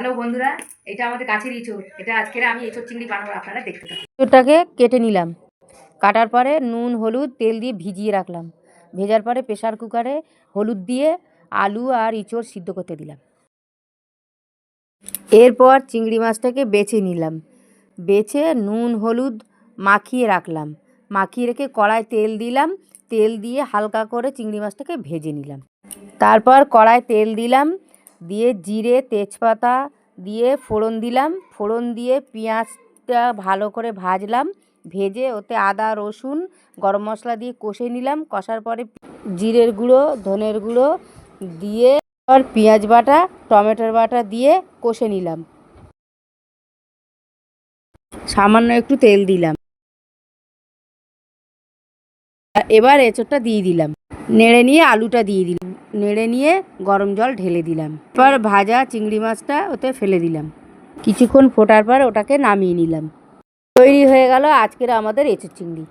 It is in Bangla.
হ্যালো বন্ধুরা, এটা আমাদের গাছের ইঁচড়। এটা আজকের আমি ইঁচড় চিংড়ি বানাবো, আপনারা দেখতে থাকুন। ইঁচড়টাকে কেটে নিলাম, কাটার পরে নুন হলুদ তেল দিয়ে ভিজিয়ে রাখলাম। ভেজার পরে প্রেসার কুকারে হলুদ দিয়ে আলু আর ইঁচড় সিদ্ধ করতে দিলাম। এরপর চিংড়ি মাছটাকে বেছে নিলাম, বেছে নুন হলুদ মাখিয়ে রাখলাম। মাখিয়ে রেখে কড়ায় তেল দিলাম, তেল দিয়ে হালকা করে চিংড়ি মাছটাকে ভেজে নিলাম। তারপর কড়ায় তেল দিলাম, দিয়ে জিরে তেজপাতা দিয়ে ফোড়ন দিলাম। ফোড়ন দিয়ে পেঁয়াজটা ভালো করে ভাজলাম, ভেজে ওতে আদা রসুন গরম মশলা দিয়ে কষে নিলাম। কষার পরে জিরের গুঁড়ো ধনের গুঁড়ো দিয়ে আর পেঁয়াজ বাটা টমেটোর বাটা দিয়ে কষে নিলাম। সামান্য একটু তেল দিলাম, এবার এঁচোড়টা দিয়ে দিলাম। নেড়ে নিয়ে আলুটা দিয়ে দিলাম, নেড়ে নিয়ে গরম জল ঢেলে দিলাম। এবার ভাজা চিংড়ি মাছটা ওতে ফেলে দিলাম। কিছুক্ষণ ফোটার পর ওটাকে নামিয়ে নিলাম। তৈরি হয়ে গেল আজকের আমাদের এঁচোড় চিংড়ি।